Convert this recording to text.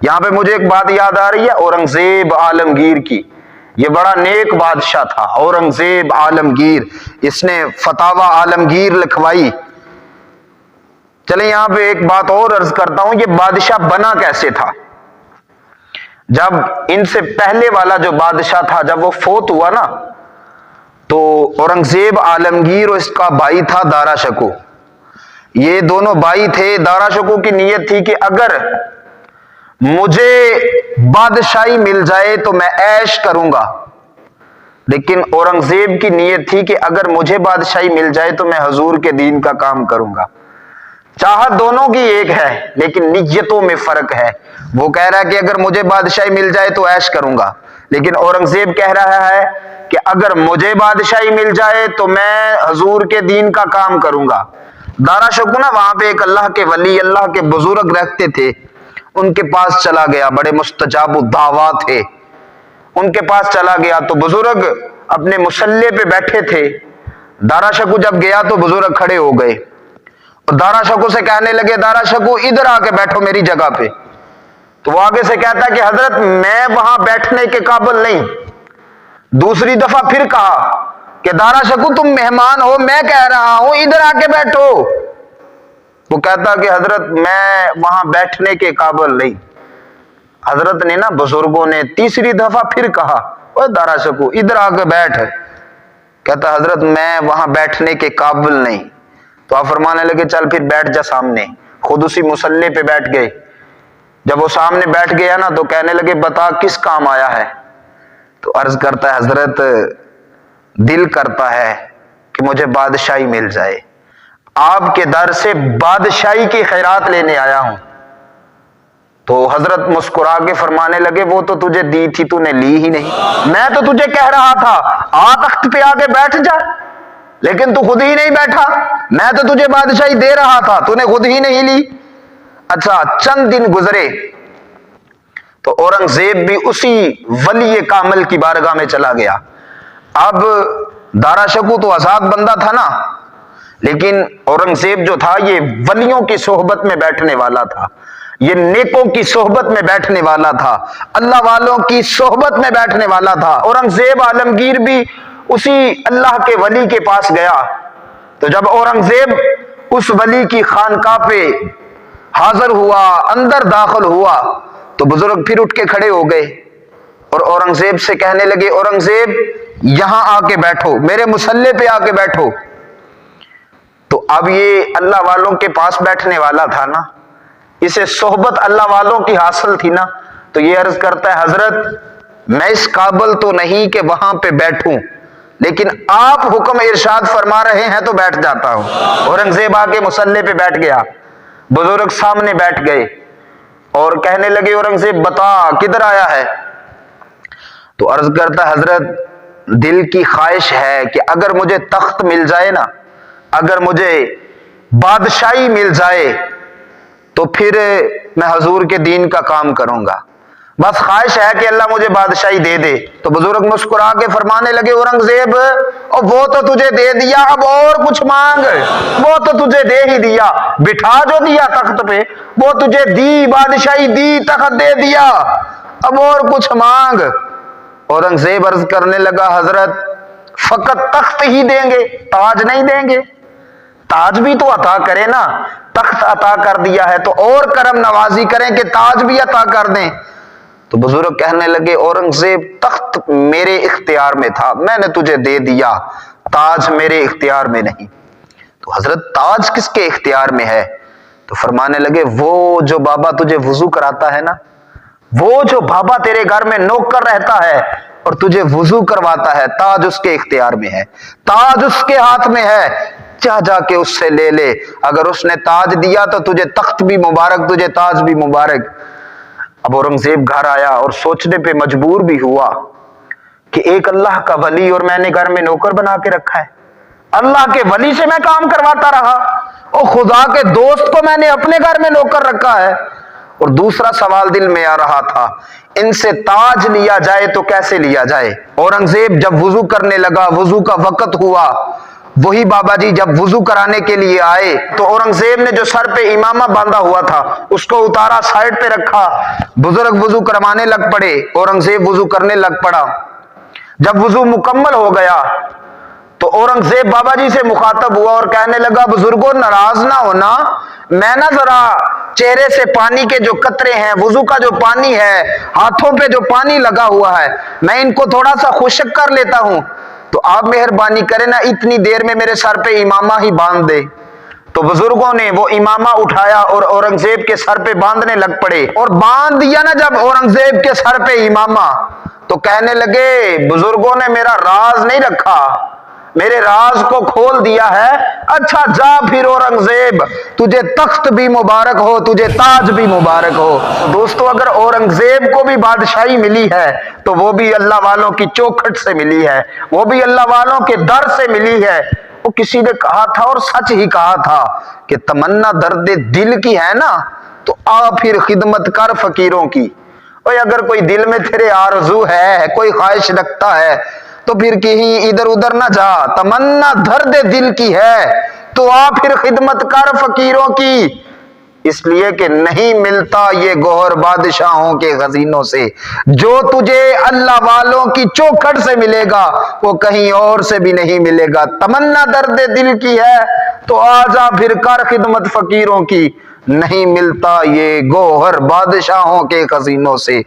یہاں پہ مجھے ایک بات یاد آ رہی ہے اورنگزیب عالمگیر کی. یہ بڑا نیک بادشاہ تھا اورنگزیب عالمگیر، اس نے فتاوی عالمگیر لکھوائی. چلیں یہاں پہ ایک بات اور عرض کرتا ہوں، یہ بادشاہ بنا کیسے تھا؟ جب ان سے پہلے والا جو بادشاہ تھا جب وہ فوت ہوا نا، تو اورنگزیب عالمگیر اور اس کا بھائی تھا دارا شکو، یہ دونوں بھائی تھے. دارا شکو کی نیت تھی کہ اگر مجھے بادشاہی مل جائے تو میں عیش کروں گا، لیکن اورنگزیب کی نیت تھی کہ اگر مجھے بادشاہی مل جائے تو میں حضور کے دین کا کام کروں گا. چاہت دونوں کی ایک ہے لیکن نیتوں میں فرق ہے. وہ کہہ رہا ہے کہ اگر مجھے بادشاہی مل جائے تو عیش کروں گا، لیکن اورنگزیب کہہ رہا ہے کہ اگر مجھے بادشاہی مل جائے تو میں حضور کے دین کا کام کروں گا. دارا شکو نا وہاں پہ ایک اللہ کے ولی، اللہ کے بزرگ رہتے تھے، ان کے پاس چلا گیا، بڑے مستجاب الدعوات تھے. ان کے پاس چلا گیا تو بزرگ اپنے مصلی پہ بیٹھے تھے. دارا شکو جب گیا تو بزرگ کھڑے ہو گئے اور دارا شکو سے کہنے لگے دارا شکو ادھر آ کے بیٹھو میری جگہ پہ. تو وہ آگے سے کہتا ہے کہ حضرت میں وہاں بیٹھنے کے قابل نہیں. دوسری دفعہ پھر کہا کہ دارا شکو تم مہمان ہو، میں کہہ رہا ہوں ادھر آ کے بیٹھو. وہ کہتا کہ حضرت میں وہاں بیٹھنے کے قابل نہیں. حضرت نے نا بزرگوں نے تیسری دفعہ پھر کہا اوے دارا شکو ادھر آ کے بیٹھ. کہتا حضرت میں وہاں بیٹھنے کے قابل نہیں. تو آپ فرمانے لگے چل پھر بیٹھ جا سامنے. خود اسی مصلی پہ بیٹھ گئے. جب وہ سامنے بیٹھ گیا نا تو کہنے لگے بتا کس کام آیا ہے؟ تو عرض کرتا ہے حضرت دل کرتا ہے کہ مجھے بادشاہی مل جائے، آپ کے در سے بادشاہی کی خیرات لینے آیا ہوں. تو حضرت مسکرا کے فرمانے لگے وہ تو تجھے دی تھی تو نے لی ہی نہیں. میں تو تجھے کہہ رہا تھا آ تخت پہ آ کے بیٹھ جا، لیکن تو خود ہی نہیں بیٹھا. میں تو تجھے بادشاہی دے رہا تھا، تو نے خود ہی نہیں لی. اچھا چند دن گزرے تو اورنگزیب بھی اسی ولی کامل کی بارگاہ میں چلا گیا. اب دارا شکو تو آزاد بندہ تھا نا، لیکن اورنگزیب جو تھا یہ ولیوں کی صحبت میں بیٹھنے والا تھا، یہ نیکوں کی صحبت میں بیٹھنے والا تھا، اللہ والوں کی صحبت میں بیٹھنے والا تھا. اورنگزیب عالمگیر بھی اسی اللہ کے ولی کے پاس گیا. تو جب اورنگزیب اس ولی کی خانقاہ پہ حاضر ہوا، اندر داخل ہوا، تو بزرگ پھر اٹھ کے کھڑے ہو گئے اور اورنگزیب سے کہنے لگے اورنگزیب یہاں آ کے بیٹھو، میرے مصلی پہ آ کے بیٹھو. تو اب یہ اللہ والوں کے پاس بیٹھنے والا تھا نا، اسے صحبت اللہ والوں کی حاصل تھی نا، تو یہ عرض کرتا ہے حضرت میں اس قابل تو نہیں کہ وہاں پہ بیٹھوں، لیکن آپ حکم ارشاد فرما رہے ہیں تو بیٹھ جاتا ہوں. اورنگزیب آ کے مصلی پہ بیٹھ گیا. بزرگ سامنے بیٹھ گئے اور کہنے لگے اورنگزیب بتا کدھر آیا ہے؟ تو عرض کرتا حضرت دل کی خواہش ہے کہ اگر مجھے تخت مل جائے نا، اگر مجھے بادشاہی مل جائے تو پھر میں حضور کے دین کا کام کروں گا. بس خواہش ہے کہ اللہ مجھے بادشاہی دے دے. تو بزرگ مسکرا کے فرمانے لگے اورنگزیب وہ تو تجھے دے دیا، اب اور کچھ مانگ. وہ تو تجھے دے ہی دیا، بٹھا جو دیا تخت پہ، وہ تجھے دی، بادشاہی دی، تخت دے دیا، اب اور کچھ مانگ. اورنگزیب عرض کرنے لگا حضرت فقط تخت ہی دیں گے، تاج نہیں دیں گے؟ تاج بھی تو عطا کرے نا، تخت عطا کر دیا ہے تو اور کرم نوازی کریں کہ تاج بھی عطا کر دیں. تو بزرگ کہنے لگے اورنگزیب تخت میرے اختیار میں تھا، میں نے تجھے دے دیا، تاج میرے اختیار میں نہیں. تو حضرت تاج کس کے اختیار میں ہے؟ تو فرمانے لگے وہ جو بابا تجھے وضو کراتا ہے نا، وہ جو بابا تیرے گھر میں نوکر رہتا ہے اور تجھے وضو کرواتا ہے، تاج اس کے اختیار میں ہے، تاج اس کے ہاتھ میں ہے. جا کے اس سے لے لے، اگر اس نے تاج دیا تو تجھے تخت بھی مبارک، تجھے تاج بھی مبارک. اب اورنگزیب گھر آیا اور سوچنے پہ مجبور بھی ہوا کہ ایک اللہ کا ولی اور میں نے گھر میں نوکر بنا کے رکھا ہے. اللہ کے ولی سے میں کام کرواتا رہا اور خدا کے دوست کو میں نے اپنے گھر میں نوکر رکھا ہے. اور دوسرا سوال دل میں آ رہا تھا ان سے تاج لیا جائے تو کیسے لیا جائے؟ اورنگزیب جب وضو کرنے لگا، وضو کا وقت ہوا وہی بابا جی جب وضو کرانے کے لیے آئے تو اورنگزیب نے جو سر پہ امامہ باندھا ہوا تھا اس کو اتارا، سائڈ پہ رکھا، بزرگ وضو کروانے لگ پڑے، اورنگزیب وضو کرنے لگ پڑا۔ جب وضو مکمل ہو گیا تو اورنگزیب بابا جی سے مخاطب ہوا اور کہنے لگا بزرگوں ناراض نہ ہونا، میں نا ذرا چہرے سے پانی کے جو قطرے ہیں، وضو کا جو پانی ہے، ہاتھوں پہ جو پانی لگا ہوا ہے، میں ان کو تھوڑا سا خشک کر لیتا ہوں، تو آپ مہربانی کریں نا اتنی دیر میں میرے سر پہ امامہ ہی باندھ دے۔ تو بزرگوں نے وہ امامہ اٹھایا اور اورنگزیب کے سر پہ باندھنے لگ پڑے، اور باندھ دیا نا جب اورنگزیب کے سر پہ امامہ، تو کہنے لگے بزرگوں نے میرا راز نہیں رکھا، میرے راز کو کھول دیا ہے، اچھا جا پھر اورنگزیب، تجھے تخت بھی مبارک ہو، تجھے تاج بھی مبارک ہو۔ دوستو اگر اورنگزیب کو بھی بادشاہی ملی ہے تو وہ بھی اللہ والوں کی چوکھٹ سے ملی ہے، وہ بھی اللہ والوں کے در سے ملی ہے۔ وہ کسی نے کہا تھا اور سچ ہی کہا تھا کہ تمنا درد دل کی ہے نا تو آ پھر خدمت کر فقیروں کی۔ اوے اگر کوئی دل میں تیرے آرزو ہے، کوئی خواہش رکھتا ہے تو پھر کہیں ادھر ادھر نہ جا، تمنا درد دل کی ہے تو آ پھر خدمت کر فقیروں کی، اس لیے کہ نہیں ملتا یہ گوہر بادشاہوں کے خزینوں سے، جو تجھے اللہ والوں کی چوکھٹ سے ملے گا وہ کہیں اور سے بھی نہیں ملے گا۔ تمنا درد دل کی ہے تو آ جا پھر کر خدمت فقیروں کی، نہیں ملتا یہ گوہر بادشاہوں کے خزینوں سے۔